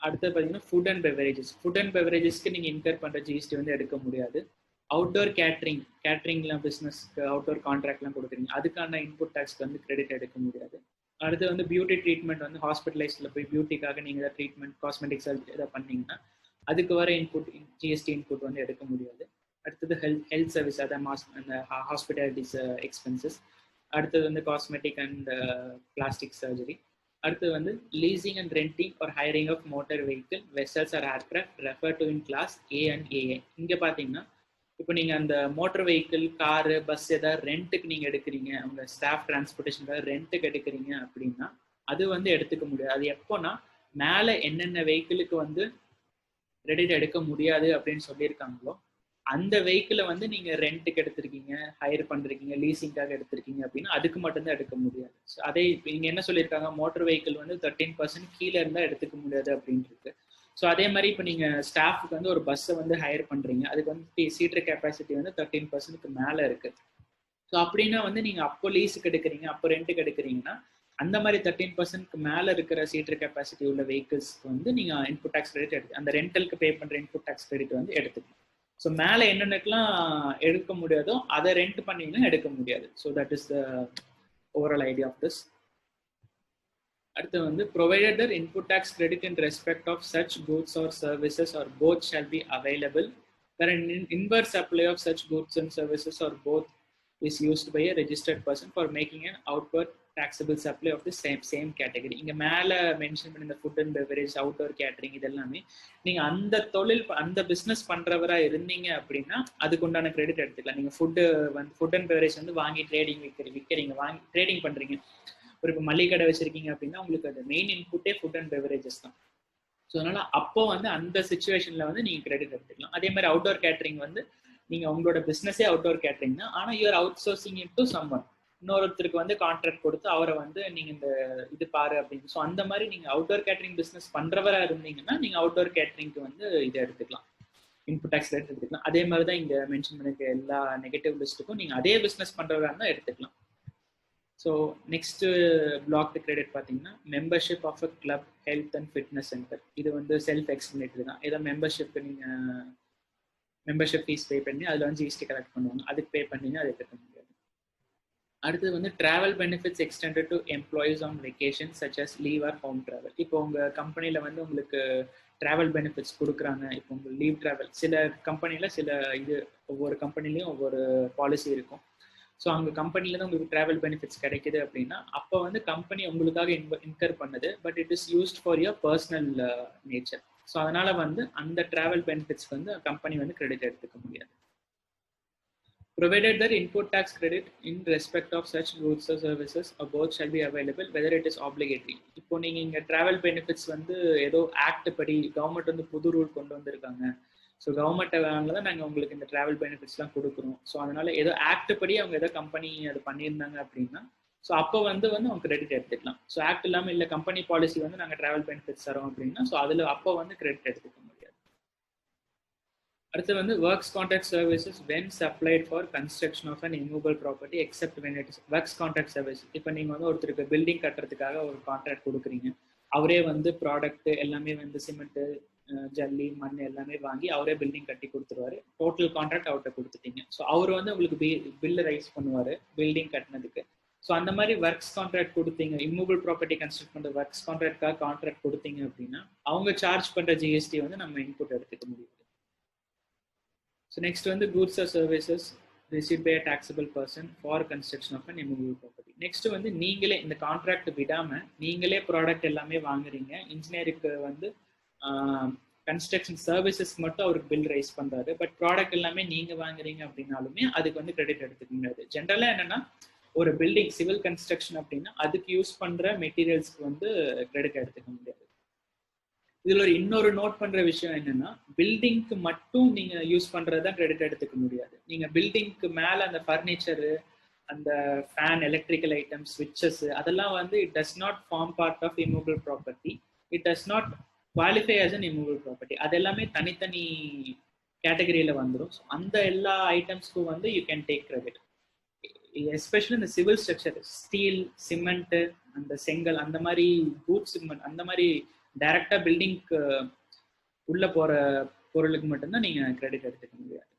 அடுத்து பார்த்தீங்கன்னா food and beverages. Food and பெவரேஜஸ்க்கு நீங்கள் இன்கர் பண்ணுற ஜிஎஸ்டி வந்து எடுக்க முடியாது. அவுட்டோர் கேட்ரிங்லாம் பிஸ்னஸ்க்கு அவுட்டோர் கான்ட்ராக்ட்லாம் கொடுக்குறீங்க, அதுக்கான இன்புட் டேக்ஸ்க்கு வந்து கிரெடிட் எடுக்க முடியாது. அடுத்து வந்து பியூட்டி ட்ரீட்மெண்ட் வந்து ஹாஸ்பிட்டலைஸில் போய் பியூட்டிக்காக நீங்கள் ஏதாவது ட்ரீட்மெண்ட் காஸ்மெட்டிக்ஸ் எதாவது பண்ணீங்கன்னா அதுக்கு வர இன்புட் ஜிஎஸ்டி இன்புட் வந்து எடுக்க முடியாது. அடுத்தது ஹெல்த் சர்வீஸ், அதான் அந்த ஹாஸ்பிட்டாலிட்டிஸ் எக்ஸ்பென்சஸ். அடுத்தது வந்து காஸ்மெட்டிக் அண்ட் பிளாஸ்டிக் சர்ஜரி. அடுத்தது வந்து leasing and renting or hiring of motor vehicle vessels or aircraft refer to in class A and AA. இங்கே பார்த்தீங்கன்னா இப்போ நீங்கள் அந்த மோட்டர் வெஹிக்கிள், காரு, பஸ் ஏதாவது ரெண்ட்டுக்கு நீங்கள் எடுக்கிறீங்க, உங்கள் ஸ்டாஃப் டிரான்ஸ்போர்ட்டேஷன் ரெண்ட்டுக்கு எடுக்கிறீங்க அப்படின்னா அது வந்து எடுத்துக்க முடியாது. அது எப்போனா மேலே என்னென்ன வெஹிக்கிளுக்கு வந்து கிரெடிட் எடுக்க முடியாது அப்படின்னு சொல்லியிருக்காங்களோ அந்த வெஹிக்கிளை வந்து நீங்கள் ரெண்ட்டுக்கு எடுத்திருக்கீங்க, ஹையர் பண்ணுறீங்க, லீசிங்காக எடுத்திருக்கீங்க அப்படின்னா அதுக்கு மட்டும்தான் எடுக்க முடியாது. ஸோ அதே இங்கே என்ன சொல்லியிருக்காங்க, மோட்டர் வெஹிக்கிள் வந்து 13% கீழே இருந்தால் எடுத்துக்க முடியாது அப்படின்ட்டு. ஸோ அதே மாதிரி இப்போ நீங்கள் ஸ்டாஃபுக்கு வந்து ஒரு பஸ்ஸை வந்து ஹையர் பண்ணுறீங்க, அதுக்கு வந்து சீட்டர் கெப்பாசிட்டி வந்து 13%க்கு மேலே இருக்குது. ஸோ அப்படின்னா வந்து நீங்கள் அப்போ லீஸுக்கு எடுக்கிறீங்க, அப்போ ரெண்ட்டுக்கு எடுக்கிறீங்கன்னா அந்த மாதிரி 13%க்கு மேலே இருக்கிற சீட்டர் கெப்பாசிட்டி உள்ள வெஹிக்கிள்ஸ்க்கு வந்து நீங்கள் இன்புட் டேக்ஸ் கிரெடிட் எடுத்து அந்த ரெண்டலுக்கு பே பண்ணுற இன்புட் டேக்ஸ் கிரெடிட் வந்து எடுத்துக்கணும். ஸோ மேலே என்னென்னக்கெல்லாம் எடுக்க முடியாதோ அதை ரெண்ட் பண்ணிங்கன்னா எடுக்க முடியாது. So that is the overall idea of this. அடுத்து வந்து provided that input tax credit in respect of such goods or services or both shall be available where an inverse supply of such goods and services or both is used by a registered person for making an outward taxable supply of the same category. இங்க மேல mention பண்ணி இந்த food and beverage, outdoor catering இதெல்லாமே நீங்க அந்த தொழில் அந்த business பண்றவரா இருந்தீங்க அப்படின்னா அதுக்கு உண்டான கிரெடிட் எடுத்துக்கலாம். நீங்க ஃபுட் அண்ட் பெவரேஜ் வந்து வாங்கி விற்கிறீங்க, வாங்கி ட்ரேடிங் பண்றீங்க. ஒரு இப்போ மளிகை கடை வச்சிருக்கீங்க அப்படின்னா உங்களுக்கு அது மெயின் இன்புட்டே ஃபுட் அண்ட் பெவரேஜஸ் தான். ஸோ அதனால அப்போ வந்து அந்த சுச்சுவேஷன்ல வந்து நீங்க கிரெடிட் எடுத்துக்கலாம். அதே மாதிரி அவுட்டோர் கேட்டரிங் வந்து நீங்க உங்களோட பிசினஸே அவுட்டோர் கேட்டரிங் தான், ஆனா you're outsourcing in to someone, இன்னொருத்தருக்கு வந்து கான்ட்ராக்ட் கொடுத்து அவரை வந்து நீங்க இந்த இது பாரு அப்படின்னு. ஸோ அந்த மாதிரி நீங்க அவுட்டோர் கேட்டரிங் பிசினஸ் பண்றவரா இருந்தீங்கன்னா நீங்க அவுட்டோர் கேட்டரிங்க்கு வந்து இதை எடுத்துக்கலாம், இன்புட் டேக்ஸ் ரேட் எடுத்துக்கலாம். அதே மாதிரி தான் இங்க மென்ஷன் பண்ணிருக்க எல்லா நெகட்டிவ் லிஸ்ட்டுக்கும் நீங்க அதே பிசினஸ் பண்றவரா இருந்தால் எடுத்துக்கலாம். ஸோ நெக்ஸ்ட் பிளாக் கிரெடிட் பார்த்தீங்கன்னா membership of a club, health and fitness centre. இது வந்து செல்ஃப் எக்ஸ்பிளேட்டரி தான். ஏதோ மெம்பர்ஷிப்க்கு நீங்கள் மெம்பர்ஷிப் ஃபீஸ் பே பண்ணி அதில் வந்து ஜிஎஸ்டி கலெக்ட் பண்ணுவாங்க, அதுக்கு பே பண்ணீங்க அதை எடுக்க முடியாது. அடுத்தது வந்து travel benefits extended to employees on vacation such as leave or home travel. இப்போ உங்கள் கம்பெனியில் வந்து உங்களுக்கு ட்ராவல் பெனிஃபிட்ஸ் கொடுக்குறாங்க. இப்போ உங்கள் லீவ் ட்ராவல் சில கம்பெனியில் சில இது ஒவ்வொரு கம்பெனிலையும் ஒவ்வொரு பாலிசி இருக்கும். ஸோ அங்கே கம்பெனிலேருந்து உங்களுக்கு ட்ராவல் பெனிஃபிட்ஸ் கிடைக்குது அப்படின்னா அப்போ வந்து கம்பெனி உங்களுக்காக இன்கர் பண்ணுது, but it is used for your personal nature. So அதனால வந்து அந்த ட்ராவல் பெனிஃபிட்ஸ் வந்து கம்பெனி வந்து கிரெடிட் எடுத்துக்க முடியாது. Provided that input tax credit in respect of such goods or services or both shall be available whether it is obligatory. இப்போ நீங்க இங்க டிராவல் பெனிஃபிட்ஸ் வந்து ஏதோ ஆக்ட் படி கவர்மெண்ட் வந்து புது ரூல் கொண்டு வந்திருக்காங்க. ஸோ கவர்மெண்ட்டால தான் நாங்கள் உங்களுக்கு இந்த டிராவல் பெனிஃபிட்ஸ்லாம் கொடுக்குறோம். ஸோ அதனால ஏதோ ஆக்ட் படி அவங்க ஏதோ கம்பெனி அது பண்ணியிருந்தாங்க அப்படின்னா ஸோ அப்போ வந்து அவங்க கிரெடிட் எடுத்துக்கலாம். ஸோ ஆக்ட் இல்லாமல் இல்லை கம்பெனி பாலிசி வந்து நாங்கள் டிராவல் பெனிஃபிட்ஸ் தரோம் அப்படின்னா ஸோ அதில் அப்போ வந்து கிரெடிட் எடுத்துக்க முடியாது. அடுத்து வந்து works contract services when supplied for construction of an immovable property except when it is works contract service. இப்போ நீங்கள் வந்து ஒருத்தருக்கு பில்டிங் கட்டுறதுக்காக ஒரு கான்ட்ராக்ட் கொடுக்குறீங்க, அவரே வந்து ப்ராடக்ட் எல்லாமே வந்து சிமெண்ட்டு, ஜல்லி, மண் எல்லாமே வாங்கி அவரே பில்டிங் கட்டி கொடுத்துருவாரு. டோட்டல் கான்ட்ராக்ட் அவர்கிட்ட கொடுத்துட்டீங்க. ஸோ அவர் வந்து உங்களுக்கு பில்லு ரைஸ் பண்ணுவார் பில்டிங் கட்டினதுக்கு. ஸோ அந்த மாதிரி ஒர்க்ஸ் கான்ட்ராக்ட் கொடுத்தீங்க, இம்மூவபிள் ப்ராப்பர்ட்டி கன்ஸ்ட்ரக்ட் பண்ணுற ஒர்க்ஸ் கான்ட்ராக்டாக கான்ட்ராக்ட் கொடுத்தீங்க அப்படின்னா அவங்க சார்ஜ் பண்ணுற ஜிஎஸ்டி வந்து நம்ம இன்புட் எடுத்துக்க முடியாது. ஸோ நெக்ஸ்ட் வந்து goods or services received by a taxable person for construction of an immovable property. Next வந்து நீங்களே இந்த கான்ட்ராக்ட் விடாமல் நீங்களே ப்ராடக்ட் எல்லாமே வாங்குறீங்க, இன்ஜினியருக்கு வந்து கன்ஸ்ட்ரக்ஷன் சர்வீசஸ்க்கு மட்டும் அவருக்கு பில் ரைஸ் பண்ணுறாரு, பட் ப்ராடக்ட் எல்லாமே நீங்கள் வாங்குறீங்க அப்படின்னாலுமே அதுக்கு வந்து கிரெடிட் எடுத்துக்க முடியாது. ஜென்ரலாக என்னென்னா ஒரு பில்டிங் சிவில் கன்ஸ்ட்ரக்ஷன் அப்படின்னா அதுக்கு யூஸ் பண்ணுற மெட்டீரியல்ஸ்க்கு வந்து கிரெடிட் எடுத்துக்க முடியாது. இதில் இன்னொரு நோட் பண்ணுற விஷயம் என்னென்னா பில்டிங்க்கு மட்டும் நீங்கள் யூஸ் பண்ணுறது கிரெடிட் எடுத்துக்க முடியாது. நீங்கள் பில்டிங்க்கு மேலே அந்த ஃபர்னிச்சரு, அந்த ஃபேன், எலக்ட்ரிக்கல் ஐட்டம்ஸ், ஸ்விட்சஸ் அதெல்லாம் வந்து it does not form part of immovable property, it does not qualify as an immovable property. அது எல்லாமே தனித்தனி கேட்டகரியில் வந்துடும். ஸோ அந்த எல்லா ஐட்டம்ஸ்க்கும் வந்து you can take credit. Especially இந்த சிவில் ஸ்ட்ரக்சர், ஸ்டீல், சிமெண்ட்டு, அந்த செங்கல், அந்த மாதிரி பூட் சிமெண்ட், அந்த மாதிரி டைரக்டா பில்டிங்க்கு உள்ள போற பொருளுக்கு மட்டும்தான் நீங்க கிரெடிட் எடுத்துக்க முடியாது.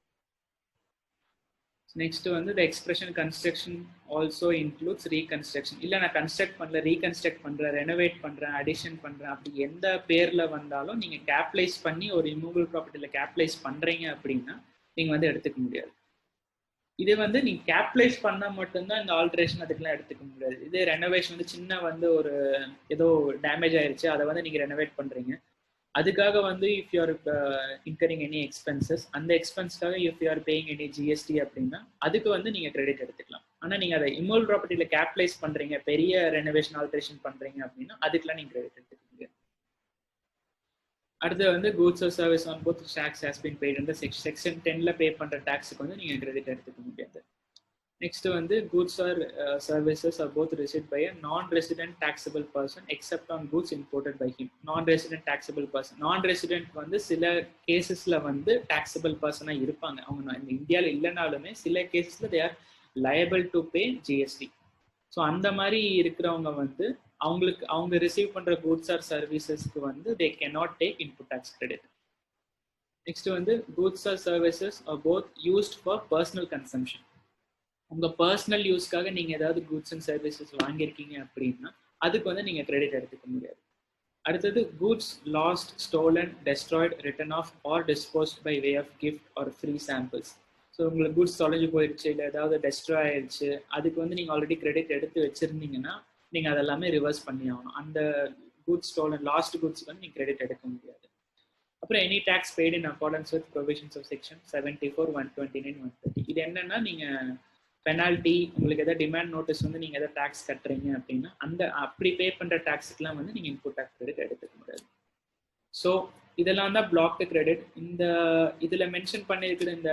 நெக்ஸ்ட் வந்து த expression construction also includes reconstruction. இல்லை நான் கன்ஸ்ட்ரக்ட் பண்ணல, ரீகன்ஸ்ட்ரக்ட் பண்றேன், ரெனோவேட் பண்றேன், அடிஷன் பண்றேன், அப்படி எந்த பேர்ல வந்தாலும் நீங்க கேப்லைஸ் பண்ணி ஒரு இம்மூவபிள் ப்ராப்பர்ட்டியில கேப்லைஸ் பண்றீங்க அப்படின்னா நீங்க வந்து எடுத்துக்க முடியாது. இது வந்து நீங்க கேப்லைஸ் பண்ணா மட்டும்தான் இந்த ஆல்ட்ரேஷன் அதுக்கெல்லாம் எடுத்துக்க முடியாது. இது ரெனோவேஷன் வந்து சின்ன வந்து ஒரு ஏதோ டேமேஜ் ஆயிருச்சு, அதை வந்து நீங்க ரெனோவேட் பண்றீங்க, அதுக்காக வந்து if you are incurring any expenses, அந்த எக்ஸ்பென்ஸ்க்காக if you are paying any GST அப்படின்னா அதுக்கு வந்து நீங்க கிரெடிட் எடுத்துக்கலாம். ஆனா நீங்க அதை இம்மூவபிள் ப்ராப்பர்ட்டியில கேப்லைஸ் பண்றீங்க, பெரிய ரெனோவேஷன் ஆல்ட்ரேஷன் பண்றீங்க அப்படின்னா அதுக்கெல்லாம் நீங்க கிரெடிட் எடுத்துக்க முடியாது. அடுத்து வந்து goods or service on both tax has been paid. இந்த செக்ஷன் 10ல பே பண்ற டாக்ஸுக்கு வந்து நீங்க கிரெடிட் எடுத்துக்க முடியாது. நெக்ஸ்ட் வந்து goods or services are both received by a non-resident taxable person except on goods imported by him. Non-resident taxable person, non-resident வந்து சில கேசஸ்ல வந்து taxable person இருப்பாங்க. அவங்க இந்த இந்தியாவில் இல்லைனாலுமே சில கேசஸ்ல they are liable to pay GST. So அந்த மாதிரி இருக்கிறவங்க வந்து அவங்களுக்கு அவங்க ரிசீவ் பண்ற goods or servicesக்கு வந்து they cannot take input tax credit. Next வந்து goods or services are both used for personal consumption. உங்க பர்சனல் யூஸ்க்காக நீங்க ஏதாவது கூட்ஸ் அண்ட் சர்வீசஸ் வாங்கியிருக்கீங்க அப்படின்னா அதுக்கு வந்து நீங்க கிரெடிட் எடுத்துக்க முடியாது. அடுத்தது goods lost, stolen, destroyed, written off or disposed by way of gift or free samples. So உங்களுக்கு கூட்ஸ் தொலைஞ்சு போயிடுச்சு, இல்லை ஏதாவது டெஸ்ட்ராய் ஆயிடுச்சு, அதுக்கு வந்து நீங்க ஆல்ரெடி கிரெடிட் எடுத்து வச்சிருந்தீங்கன்னா நீங்க அதெல்லாமே ரிவர்ஸ் பண்ணி ஆகணும். அந்த கூட்ஸ் ஸ்டோலன் லாஸ்ட் கூட்ஸ்க்கு வந்து நீங்க கிரெடிட் எடுக்க முடியாது. அப்புறம் any tax paid in accordance with provisions of section 74, 129, 130. இது என்னன்னா நீங்க பெனால்ட்டி, உங்களுக்கு எதாவது டிமாண்ட் நோட்டீஸ் வந்து நீங்கள் எதாவது டேக்ஸ் கட்டுறீங்க அப்படின்னா அந்த அப்படி பே பண்ணுற டேக்ஸுக்கெலாம் வந்து நீங்கள் இன்புட் டேக்ஸ் கிரெடிட் எடுத்துக்க முடியாது. ஸோ இதெல்லாம் தான் பிளாக்டு கிரெடிட். இந்த இதில் மென்ஷன் பண்ணியிருக்கிற இந்த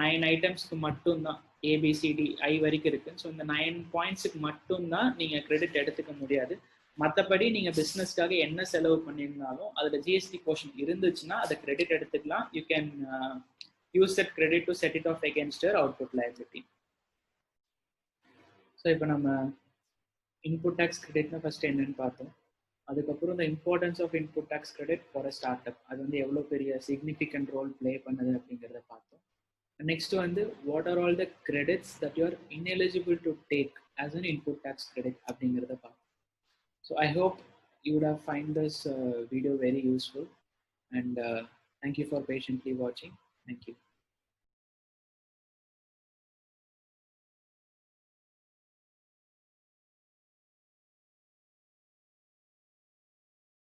9 ஐட்டம்ஸ்க்கு மட்டும்தான் ஏபிசிடி ஐ வரைக்கும் இருக்குது. ஸோ இந்த 9 பாயிண்ட்ஸுக்கு மட்டும்தான் நீங்கள் கிரெடிட் எடுத்துக்க முடியாது. மற்றபடி நீங்கள் பிஸ்னஸ்க்காக என்ன செலவு பண்ணியிருந்தாலும் அதில் ஜிஎஸ்டி போர்ஷன் இருந்துச்சுன்னா அதை கிரெடிட் எடுத்துக்கலாம். You can use that credit to set it of against your output liability. So இப்போ நம்ம இன்புட் டேக்ஸ் கிரெடிட்னா ஃபர்ஸ்ட் என்னன்னு பார்த்தோம். அதுக்கப்புறம் இந்த importance of input tax credit for a start up, அது வந்து எவ்வளோ பெரிய சிக்னிஃபிகண்ட் ரோல் பிளே பண்ணுது அப்படிங்கிறத பார்த்தோம். நெக்ஸ்ட் வந்து what are all the credits that you are ineligible to take as an input tax credit அப்படிங்கிறத பார்த்தோம். So I hope you would have find this video very useful and thank you for patiently watching. Thank you.